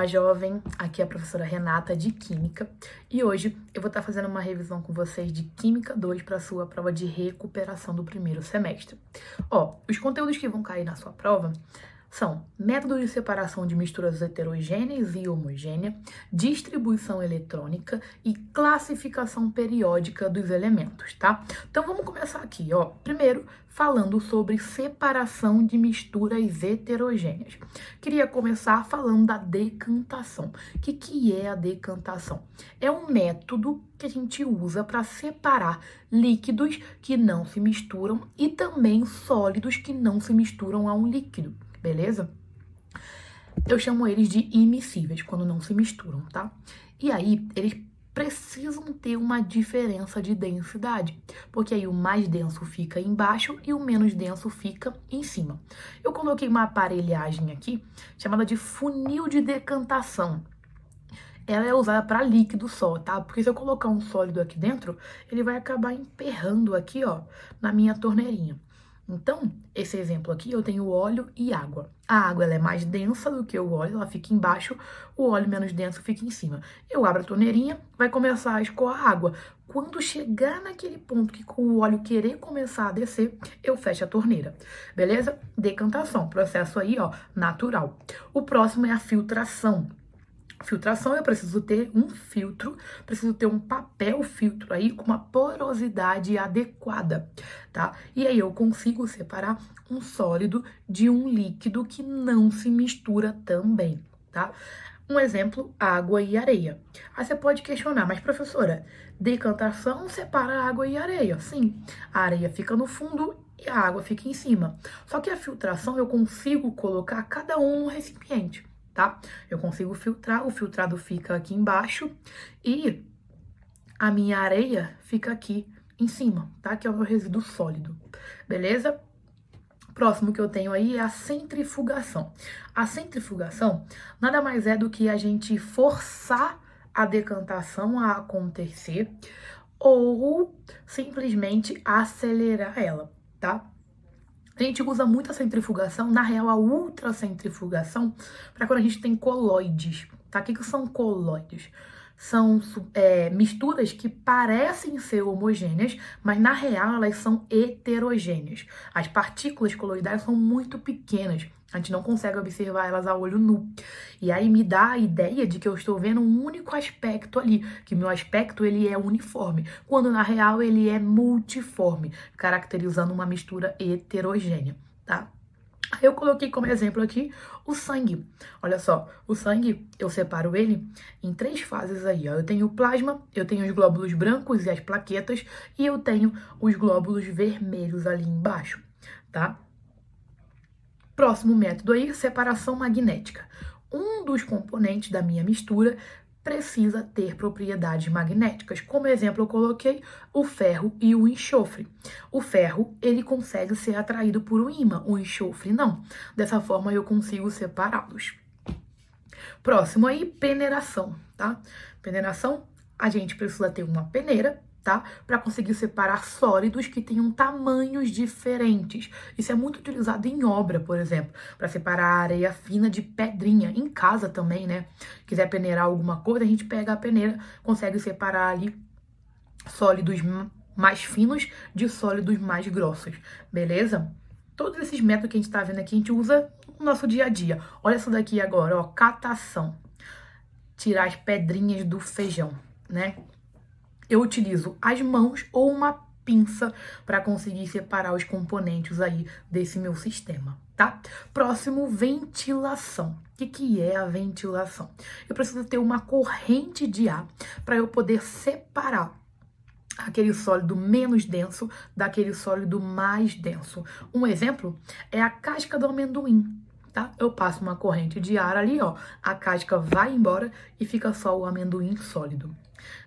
Olá, jovem! Aqui é a professora Renata de Química e hoje eu vou estar fazendo uma revisão com vocês de Química 2 para a sua prova de recuperação do primeiro semestre. Os conteúdos que vão cair na sua prova são método de separação de misturas heterogêneas e homogêneas, distribuição eletrônica e classificação periódica dos elementos, tá? Então vamos começar aqui, Primeiro, falando sobre separação de misturas heterogêneas. Queria começar falando da decantação. O que é a decantação? É um método que a gente usa para separar líquidos que não se misturam e também sólidos que não se misturam a um líquido. Beleza? Eu chamo eles de immiscíveis, quando não se misturam, tá? E aí, eles precisam ter uma diferença de densidade, porque aí o mais denso fica embaixo e o menos denso fica em cima. Eu coloquei uma aparelhagem aqui, chamada de funil de decantação. Ela é usada para líquido só, tá? Porque se eu colocar um sólido aqui dentro, ele vai acabar emperrando aqui, na minha torneirinha. Então, esse exemplo aqui, eu tenho óleo e água. A água ela é mais densa do que o óleo, ela fica embaixo, o óleo menos denso fica em cima. Eu abro a torneirinha, vai começar a escoar água. Quando chegar naquele ponto que o óleo querer começar a descer, eu fecho a torneira, beleza? Decantação, processo aí, natural. O próximo é a filtração. Filtração, eu preciso ter um filtro, preciso ter um papel filtro aí com uma porosidade adequada, tá? E aí eu consigo separar um sólido de um líquido que não se mistura também, tá? Um exemplo, água e areia. Aí você pode questionar, mas professora, decantação separa água e areia. Sim, a areia fica no fundo e a água fica em cima. Só que a filtração eu consigo colocar cada um no recipiente. Tá? Eu consigo filtrar, o filtrado fica aqui embaixo e a minha areia fica aqui em cima, tá? Que é o meu resíduo sólido, beleza? Próximo que eu tenho aí é a centrifugação. A centrifugação nada mais é do que a gente forçar a decantação a acontecer ou simplesmente acelerar ela, tá? A gente usa muito a centrifugação, na real a ultracentrifugação, para quando a gente tem colóides, tá? O que são colóides? São misturas que parecem ser homogêneas, mas na real elas são heterogêneas. As partículas coloidais são muito pequenas, a gente não consegue observar elas a olho nu. E aí me dá a ideia de que eu estou vendo um único aspecto ali, que meu aspecto ele é uniforme, quando na real ele é multiforme, caracterizando uma mistura heterogênea, tá? Eu coloquei como exemplo aqui o sangue. Olha só, o sangue, eu separo ele em 3 fases aí, ó. Eu tenho o plasma, eu tenho os glóbulos brancos e as plaquetas, e eu tenho os glóbulos vermelhos ali embaixo, tá? Próximo método aí, separação magnética. Um dos componentes da minha mistura precisa ter propriedades magnéticas. Como exemplo, eu coloquei o ferro e o enxofre. O ferro, ele consegue ser atraído por um ímã, o enxofre não. Dessa forma, eu consigo separá-los. Próximo aí, peneiração, tá? Peneiração, a gente precisa ter uma peneira, tá? Para conseguir separar sólidos que tenham tamanhos diferentes. Isso é muito utilizado em obra, por exemplo, para separar areia fina de pedrinha. Em casa também, né? Quiser peneirar alguma coisa, a gente pega a peneira, consegue separar ali sólidos mais finos de sólidos mais grossos, beleza? Todos esses métodos que a gente tá vendo aqui, a gente usa no nosso dia a dia. Olha isso daqui agora, catação. Tirar as pedrinhas do feijão, né? Eu utilizo as mãos ou uma pinça para conseguir separar os componentes aí desse meu sistema, tá? Próximo, ventilação. O que é a ventilação? Eu preciso ter uma corrente de ar para eu poder separar aquele sólido menos denso daquele sólido mais denso. Um exemplo é a casca do amendoim. Tá? Eu passo uma corrente de ar ali, a casca vai embora e fica só o amendoim sólido.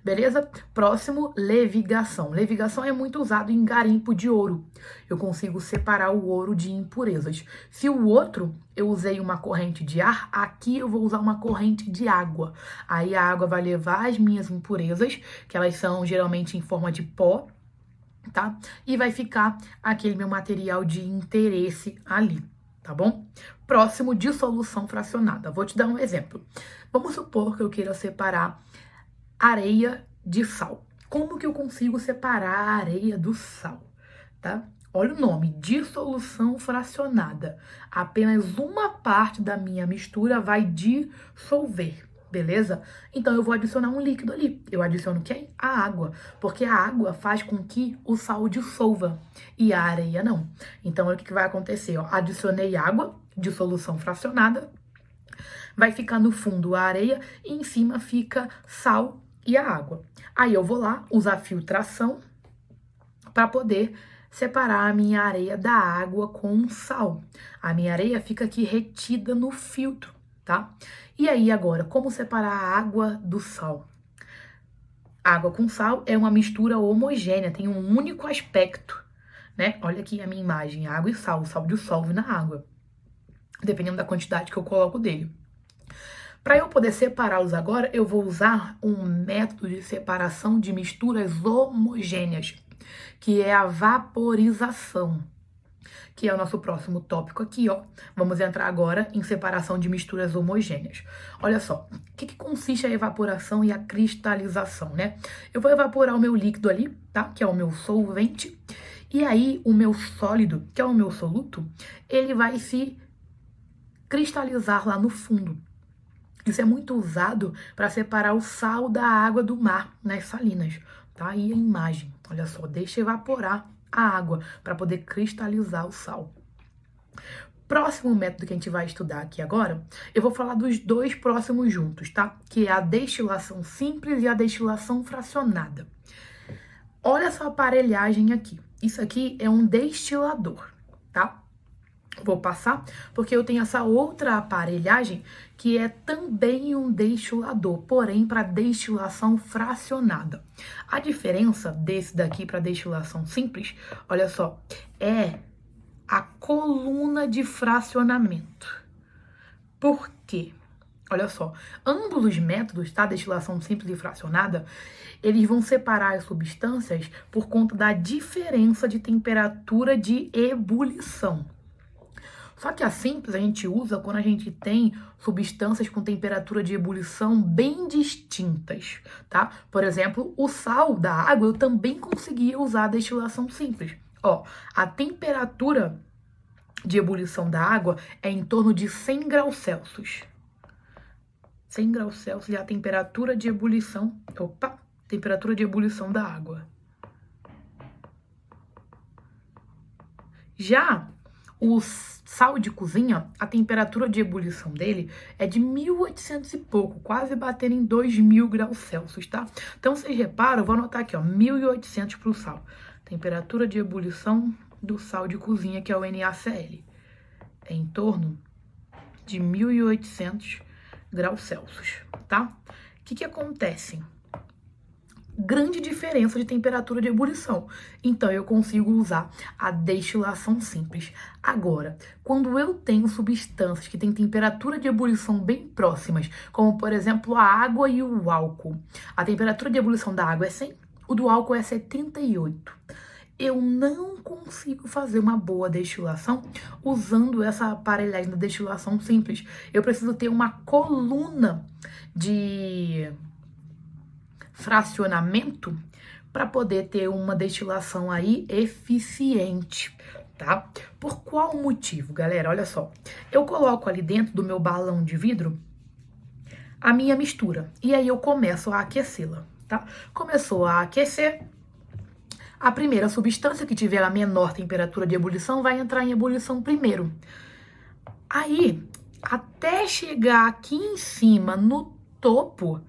Beleza? Próximo, levigação. Levigação é muito usado em garimpo de ouro. Eu consigo separar o ouro de impurezas. Se o outro eu usei uma corrente de ar, aqui eu vou usar uma corrente de água. Aí a água vai levar as minhas impurezas, que elas são geralmente em forma de pó, tá? E vai ficar aquele meu material de interesse ali. tá bom? Próximo, dissolução fracionada. Vou te dar um exemplo. Vamos supor que eu queira separar areia de sal. Como que eu consigo separar a areia do sal, tá? Olha o nome, dissolução fracionada. Apenas uma parte da minha mistura vai dissolver, beleza? Então eu vou adicionar um líquido ali. Eu adiciono quem? A água, porque a água faz com que o sal dissolva e a areia não. Então olha o que vai acontecer, ó. Adicionei água, dissolução fracionada, vai ficar no fundo a areia e em cima fica sal e a água. Aí eu vou lá usar filtração para poder separar a minha areia da água com sal. A minha areia fica aqui retida no filtro, tá? E aí agora, como separar a água do sal? Água com sal é uma mistura homogênea, tem um único aspecto, né? Olha aqui a minha imagem, água e sal. O sal dissolve na água, dependendo da quantidade que eu coloco dele. Para eu poder separá-los agora, eu vou usar um método de separação de misturas homogêneas, que é a vaporização, que é o nosso próximo tópico aqui, ó. Vamos entrar agora em separação de misturas homogêneas. Olha só, o que consiste a evaporação e a cristalização, né? Eu vou evaporar o meu líquido ali, tá? Que é o meu solvente. E aí, o meu sólido, que é o meu soluto, ele vai se cristalizar lá no fundo. Isso é muito usado para separar o sal da água do mar nas salinas, tá? Aí a imagem, olha só, deixa evaporar a água para poder cristalizar o sal. Próximo método que a gente vai estudar aqui agora, eu vou falar dos dois próximos juntos, tá? Que é a destilação simples e a destilação fracionada. Olha essa aparelhagem aqui. Isso aqui é um destilador, tá? Vou passar porque eu tenho essa outra aparelhagem que é também um destilador, porém para destilação fracionada. A diferença desse daqui para destilação simples, olha só, é a coluna de fracionamento. Por quê? Olha só, ambos os métodos, tá? Destilação simples e fracionada, eles vão separar as substâncias por conta da diferença de temperatura de ebulição. Só que a simples a gente usa quando a gente tem substâncias com temperatura de ebulição bem distintas, tá? Por exemplo, o sal da água eu também conseguia usar a destilação simples. Ó, a temperatura de ebulição da água é em torno de 100 graus Celsius. 100 graus Celsius é a temperatura de ebulição, temperatura de ebulição da água. Já o sal de cozinha, a temperatura de ebulição dele é de 1800 e pouco, quase batendo em 2000 graus Celsius, tá? Então, vocês reparam, eu vou anotar aqui, ó, 1800 para o sal. Temperatura de ebulição do sal de cozinha, que é o NaCl. É em torno de 1800 graus Celsius, tá? O que acontece? Grande diferença de temperatura de ebulição. Então, eu consigo usar a destilação simples. Agora, quando eu tenho substâncias que têm temperatura de ebulição bem próximas, como, por exemplo, a água e o álcool. A temperatura de ebulição da água é 100, o do álcool é 78. Eu não consigo fazer uma boa destilação usando essa aparelhagem da destilação simples. Eu preciso ter uma coluna de fracionamento para poder ter uma destilação aí eficiente, tá? Por qual motivo, galera? Olha só, eu coloco ali dentro do meu balão de vidro a minha mistura e aí eu começo a aquecê-la, tá? Começou a aquecer, a primeira substância que tiver a menor temperatura de ebulição vai entrar em ebulição primeiro. Aí, até chegar aqui em cima, no topo,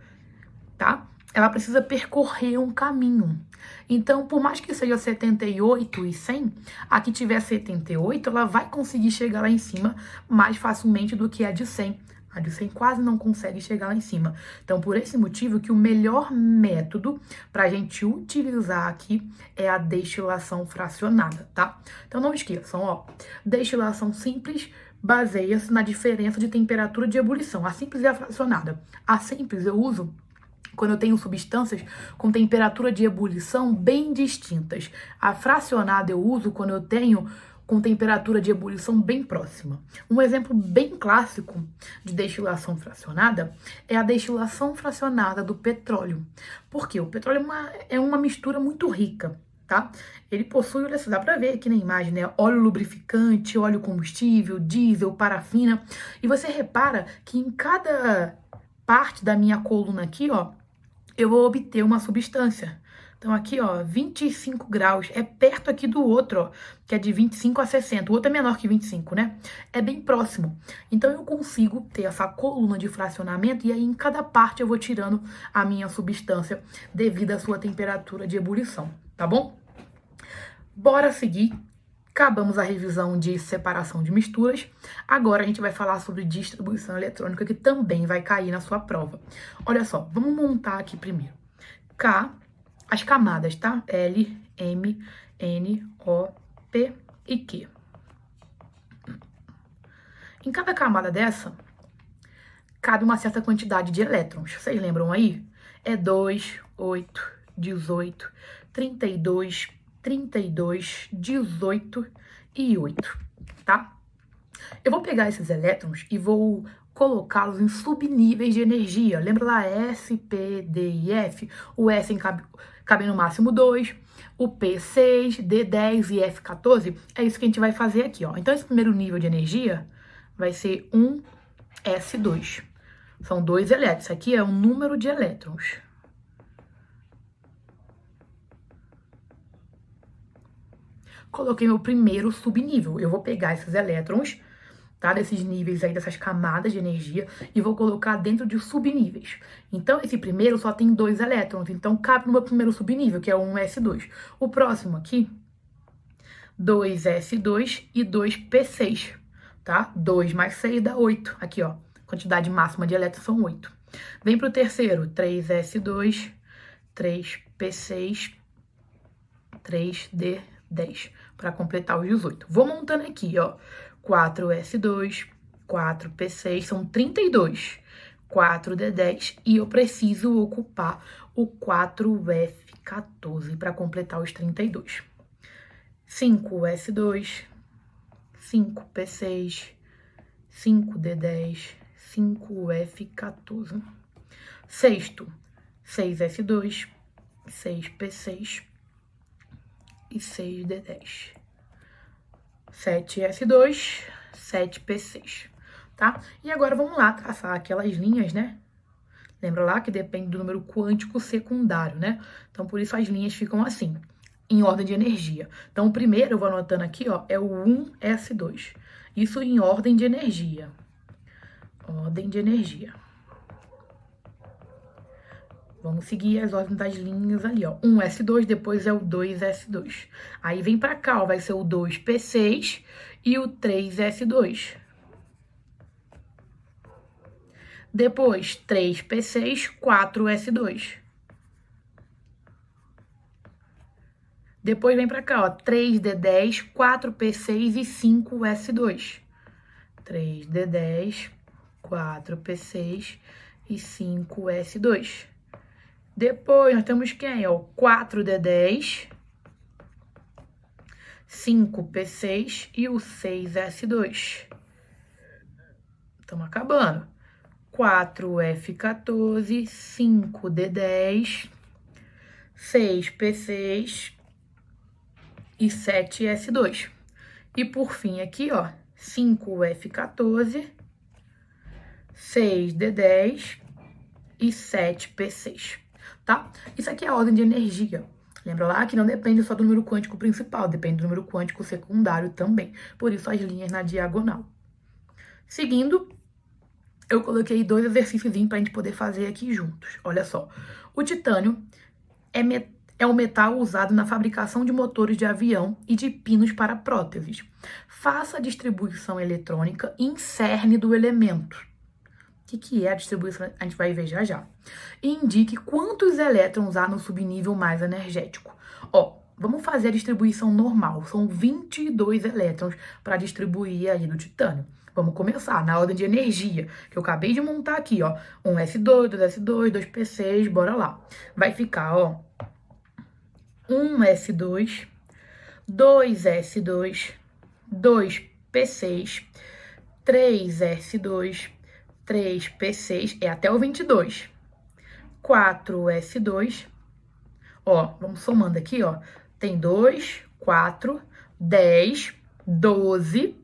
tá? Ela precisa percorrer um caminho. Então, por mais que seja 78 e 100, a que tiver 78, ela vai conseguir chegar lá em cima mais facilmente do que a de 100. A de 100 quase não consegue chegar lá em cima. Então, por esse motivo que o melhor método para a gente utilizar aqui é a destilação fracionada, tá? Então, não esqueçam, ó, destilação simples baseia-se na diferença de temperatura de ebulição. A simples e a fracionada. A simples eu uso quando eu tenho substâncias com temperatura de ebulição bem distintas. A fracionada eu uso quando eu tenho com temperatura de ebulição bem próxima. Um exemplo bem clássico de destilação fracionada é a destilação fracionada do petróleo. Porque o petróleo é uma mistura muito rica, tá? Ele possui, olha só, dá pra ver aqui na imagem, né? Óleo lubrificante, óleo combustível, diesel, parafina. E você repara que em cada parte da minha coluna aqui, ó, eu vou obter uma substância. Então aqui, ó, 25 graus, é perto aqui do outro, ó, que é de 25 a 60. O outro é menor que 25, né? É bem próximo. Então eu consigo ter essa coluna de fracionamento e aí em cada parte eu vou tirando a minha substância devido à sua temperatura de ebulição, tá bom? Bora seguir. Acabamos a revisão de separação de misturas. Agora a gente vai falar sobre distribuição eletrônica, que também vai cair na sua prova. Olha só, vamos montar aqui primeiro. As camadas, tá? L, M, N, O, P e Q. Em cada camada dessa, cabe uma certa quantidade de elétrons. Vocês lembram aí? É 2, 8, 18, 32, 32, 18 e 8, tá? Eu vou pegar esses elétrons e vou colocá-los em subníveis de energia. Lembra lá S, P, D e F? O S cabe no máximo 2, o P 6, D 10 e F 14. É isso que a gente vai fazer aqui, ó. Então esse primeiro nível de energia vai ser 1S2. São 2 elétrons. Isso aqui é o número de elétrons. Coloquei meu primeiro subnível. Eu vou pegar esses elétrons, tá? Desses níveis aí, dessas camadas de energia, e vou colocar dentro de subníveis. Então, esse primeiro só tem 2 elétrons, então cabe no meu primeiro subnível, que é o 1s2. O próximo aqui, 2s2 e 2p6, tá? 2 mais 6 dá 8. Aqui, ó, quantidade máxima de elétrons são 8. Vem pro terceiro, 3s2, 3p6, 3d10, para completar os 18. Vou montando aqui, ó. 4s2, 4p6, são 32. 4d10 e eu preciso ocupar o 4f14 para completar os 32. 5s2, 5p6, 5d10, 5f14. Sexto, 6s2, 6p6 e 6d10. 7s2, 7p6, tá? E agora vamos lá traçar aquelas linhas, né? Lembra lá que depende do número quântico secundário, né? Então, por isso as linhas ficam assim, em ordem de energia. Então, o primeiro, eu vou anotando aqui, ó, é o 1s2. Isso em ordem de energia. Ordem de energia. Vamos seguir as ordens das linhas ali, ó. 1s2, depois é o 2s2. Aí vem pra cá, ó, vai ser o 2p6 e o 3s2. Depois, 3p6, 4s2. Depois vem pra cá, ó, 3d10, 4p6 e 5s2. 3d10, 4p6 e 5s2. Depois, nós temos quem? Ó, 4d10, 5p6 e o 6s2. Estamos acabando. 4f14, 5d10, 6p6 e 7s2. E por fim aqui, ó, 5f14, 6d10 e 7p6. Tá? Isso aqui é a ordem de energia. Lembra lá que não depende só do número quântico principal, depende do número quântico secundário também. Por isso as linhas na diagonal. Seguindo, eu coloquei 2 exercícios para a gente poder fazer aqui juntos. Olha só. O titânio é um metal usado na fabricação de motores de avião e de pinos para próteses. Faça a distribuição eletrônica em cerne do elemento. O que é a distribuição? A gente vai ver já já. E indique quantos elétrons há no subnível mais energético. Ó, vamos fazer a distribuição normal. São 22 elétrons para distribuir aí do titânio. Vamos começar na ordem de energia, que eu acabei de montar aqui, ó. 1s2, 2s2, 2p6, bora lá. Vai ficar, ó, 1s2, 2s2, 2p6, 3s2, 3p6, é até o 22. 4s2, ó, vamos somando aqui, ó. Tem 2, 4, 10, 12,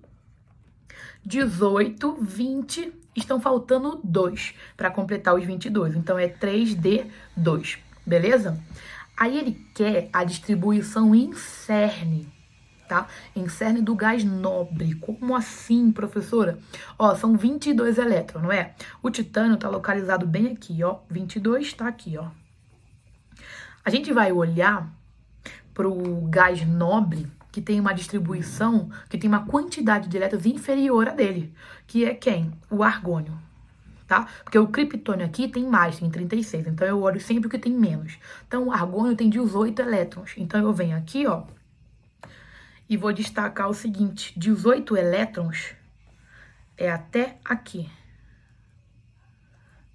18, 20, estão faltando 2 para completar os 22. Então, é 3D2, beleza? Aí, ele quer a distribuição em cerne, tá? Em cerne do gás nobre. Como assim, professora? Ó, são 22 elétrons, não é? O titânio tá localizado bem aqui, ó. 22 tá aqui, ó. A gente vai olhar pro gás nobre, que tem uma distribuição, que tem uma quantidade de elétrons inferior a dele, que é quem? O argônio, tá? Porque o criptônio aqui tem mais, tem 36, então eu olho sempre o que tem menos. Então, o argônio tem 18 elétrons. Então, eu venho aqui, ó, e vou destacar o seguinte, 18 elétrons é até aqui,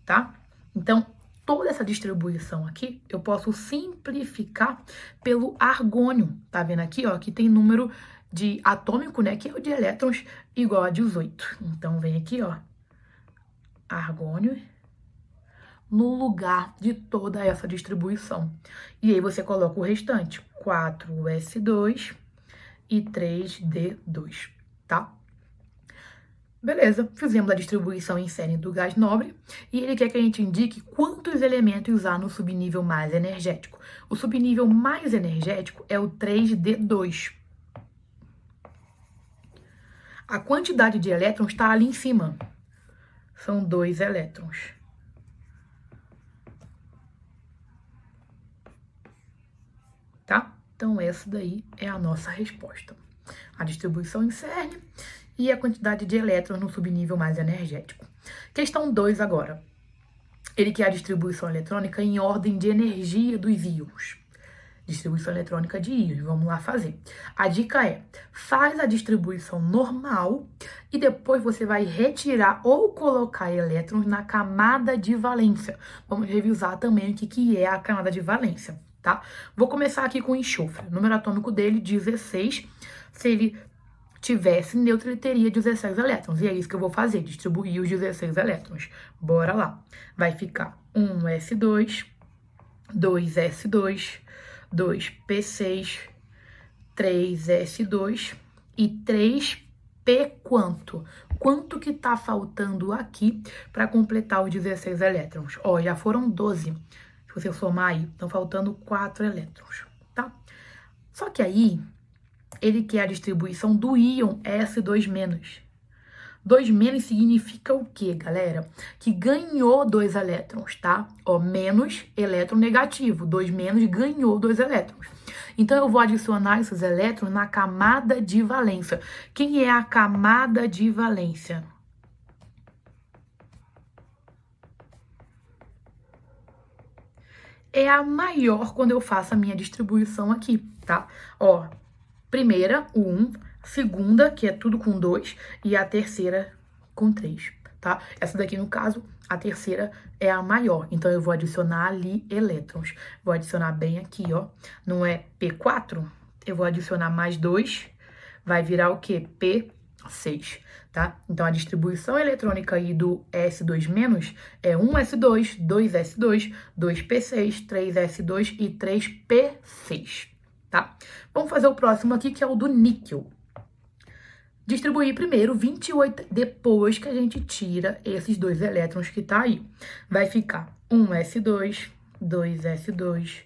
tá? Então, toda essa distribuição aqui, eu posso simplificar pelo argônio. Tá vendo aqui, ó, que tem número de atômico, né, que é o de elétrons, igual a 18. Então, vem aqui, ó, argônio no lugar de toda essa distribuição. E aí, você coloca o restante, 4s2 e 3d2, tá? Beleza, fizemos a distribuição em série do gás nobre e ele quer que a gente indique quantos elementos há no subnível mais energético. O subnível mais energético é o 3D2. A quantidade de elétrons está ali em cima. São 2 elétrons. Tá? Então, essa daí é a nossa resposta. A distribuição em cerne e a quantidade de elétrons no subnível mais energético. Questão 2 agora. Ele quer a distribuição eletrônica em ordem de energia dos íons. Distribuição eletrônica de íons, vamos lá fazer. A dica é, faz a distribuição normal e depois você vai retirar ou colocar elétrons na camada de valência. Vamos revisar também o que é a camada de valência, tá? Vou começar aqui com o enxofre. O número atômico dele, 16. Se ele tivesse neutro, ele teria 16 elétrons. E é isso que eu vou fazer, distribuir os 16 elétrons. Bora lá. Vai ficar 1s2, 2s2, 2p6, 3s2 e 3p quanto? Quanto que tá faltando aqui para completar os 16 elétrons? Ó, já foram 12. Se você somar aí, estão faltando 4 elétrons, tá? Só que aí, ele quer a distribuição do íon S2-. 2- significa o quê, galera? Que ganhou 2 elétrons, tá? Ó, menos elétron negativo. 2- ganhou 2 elétrons. Então, eu vou adicionar esses elétrons na camada de valência. Quem é a camada de valência? É a maior quando eu faço a minha distribuição aqui, tá? Ó, primeira, o 1, segunda, que é tudo com 2, e a terceira com 3, tá? Essa daqui, no caso, a terceira é a maior, então eu vou adicionar ali elétrons. Vou adicionar bem aqui, ó, não é P4? Eu vou adicionar mais 2, vai virar o quê? P6, tá? Então, a distribuição eletrônica aí do S2- é 1s2, 2s2, 2p6, 3s2 e 3p6, tá? Vamos fazer o próximo aqui, que é o do níquel. Distribuir primeiro 28, depois que a gente tira esses 2 elétrons que tá aí. Vai ficar 1s2, 2s2,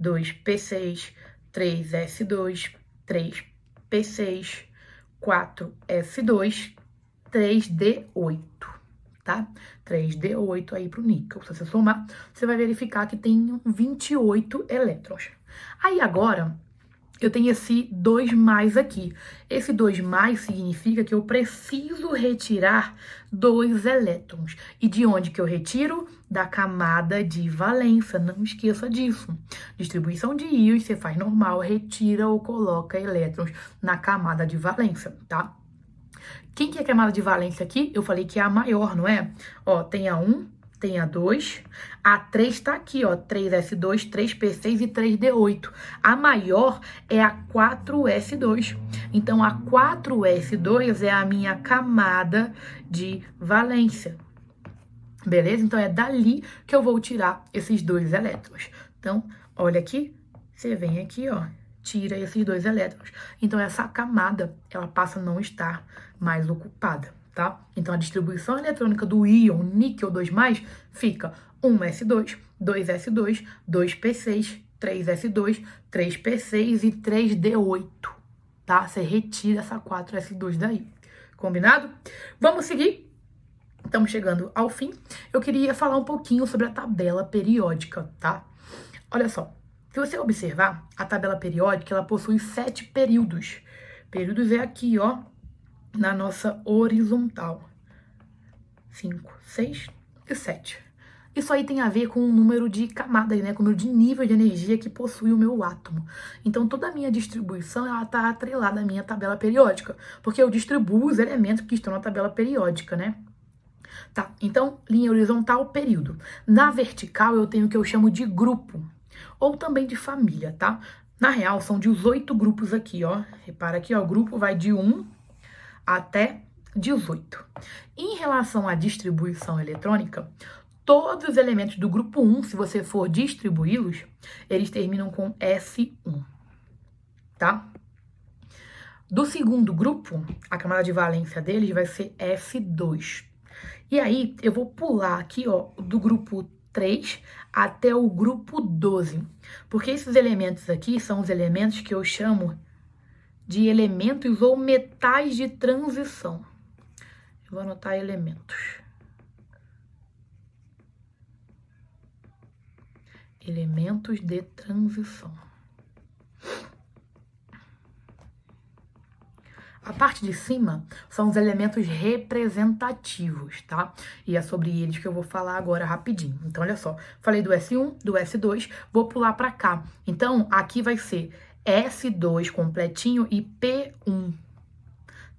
2p6, 3s2, 3p6, 4s2, 3d8, tá? 3d8 aí pro níquel. Se você somar, você vai verificar que tem 28 elétrons. Aí agora, eu tenho esse 2+ aqui. Esse 2+ significa que eu preciso retirar 2 elétrons. E de onde que eu retiro? Da camada de valência. Não esqueça disso. Distribuição de íons, você faz normal, retira ou coloca elétrons na camada de valência, tá? Quem que é a camada de valência aqui? Eu falei que é a maior, não é? Ó, tem a 1, tem A2, A3 tá aqui, ó, 3S2, 3P6 e 3D8. A maior é a 4S2. Então, a 4S2 é a minha camada de valência. Beleza? Então, é dali que eu vou tirar esses dois elétrons. Então, olha aqui, você vem aqui, ó, tira esses dois elétrons. Então, essa camada, ela passa a não estar mais ocupada, tá? Então, a distribuição eletrônica do íon níquel 2+, fica 1s2, 2s2, 2p6, 3s2, 3p6 e 3d8, tá? Você retira essa 4s2 daí. Combinado? Vamos seguir? Estamos chegando ao fim. Eu queria falar um pouquinho sobre a tabela periódica, tá? Olha só, se você observar, a tabela periódica, ela possui 7 períodos. Períodos é aqui, ó, na nossa horizontal. 5, 6 e 7. Isso aí tem a ver com o número de camadas, né? Com o número de nível de energia que possui o meu átomo. Então, toda a minha distribuição, ela tá atrelada à minha tabela periódica. Porque eu distribuo os elementos que estão na tabela periódica, né? Tá, então, linha horizontal, período. Na vertical, eu tenho o que eu chamo de grupo, ou também de família, tá? Na real, são 18 grupos aqui, ó. Repara aqui, ó, o grupo vai de 1 até 18. Em relação à distribuição eletrônica, todos os elementos do grupo 1, se você for distribuí-los, eles terminam com S1, tá? Do segundo grupo, a camada de valência deles vai ser S2. E aí, eu vou pular aqui, ó, do grupo 3 até o grupo 12. Porque esses elementos aqui são os elementos que eu chamo de elementos ou metais de transição. Eu vou anotar elementos. Elementos de transição. A parte de cima são os elementos representativos, tá? E é sobre eles que eu vou falar agora rapidinho. Então, olha só, falei do S1, do S2, vou pular para cá. Então, aqui vai ser S2 completinho e P1,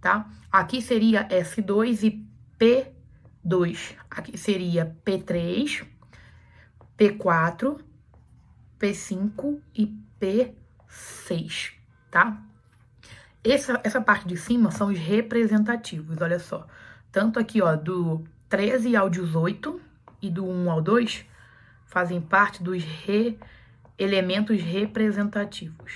tá? Aqui seria S2 e P2. Aqui seria P3, P4, P5 e P6, tá? Essa parte de cima são os representativos, olha só. Tanto aqui, ó, do 13 ao 18 e do 1 ao 2 fazem parte dos elementos representativos.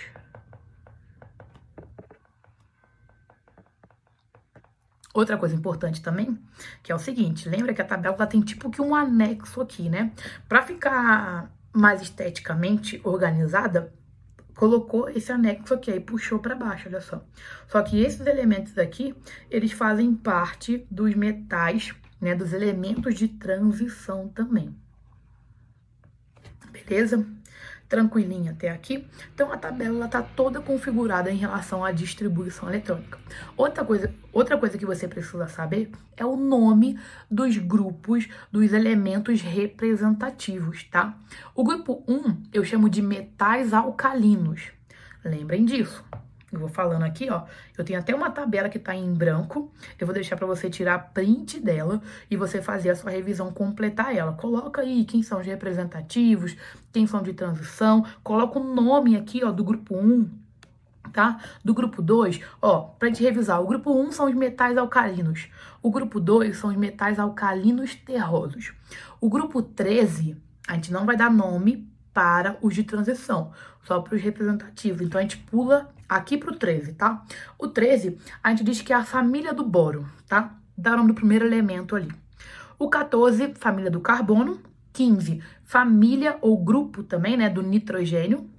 Outra coisa importante também, que é o seguinte, lembra que a tabela tem tipo que um anexo aqui, né? Para ficar mais esteticamente organizada, colocou esse anexo aqui, aí puxou para baixo, olha só. Só que esses elementos aqui, eles fazem parte dos metais, né, dos elementos de transição também. Beleza? Tranquilinha até aqui. Então, a tabela está toda configurada em relação à distribuição eletrônica. Outra coisa que você precisa saber é o nome dos grupos dos elementos representativos, tá? O grupo 1 eu chamo de metais alcalinos. Lembrem disso. Eu vou falando aqui, ó, eu tenho até uma tabela que tá em branco, eu vou deixar para você tirar print dela e você fazer a sua revisão, completar ela. Coloca aí quem são os representativos, quem são de transição, coloca o nome aqui, ó, do grupo 1, tá? Do grupo 2, ó, pra gente revisar, o grupo 1 são os metais alcalinos, o grupo 2 são os metais alcalinos terrosos. O grupo 13, a gente não vai dar nome para os de transição, só para os representativos. Então, a gente pula aqui para o 13, tá? O 13, a gente diz que é a família do boro, tá? Dá o nome do primeiro elemento ali. O 14, família do carbono. 15, família ou grupo também, né, do nitrogênio.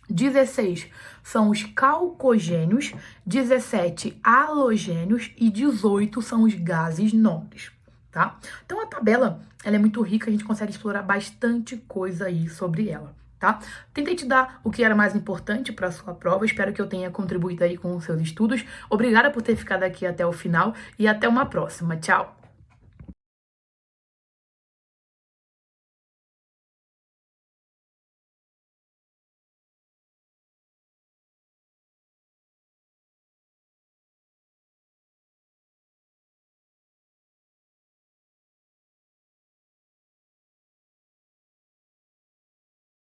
16 são os calcogênios. 17, halogênios. E 18 são os gases nobres, tá? Então, a tabela, ela é muito rica, a gente consegue explorar bastante coisa aí sobre ela, tá? Tentei te dar o que era mais importante para a sua prova, espero que eu tenha contribuído aí com os seus estudos. Obrigada por ter ficado aqui até o final e até uma próxima. Tchau!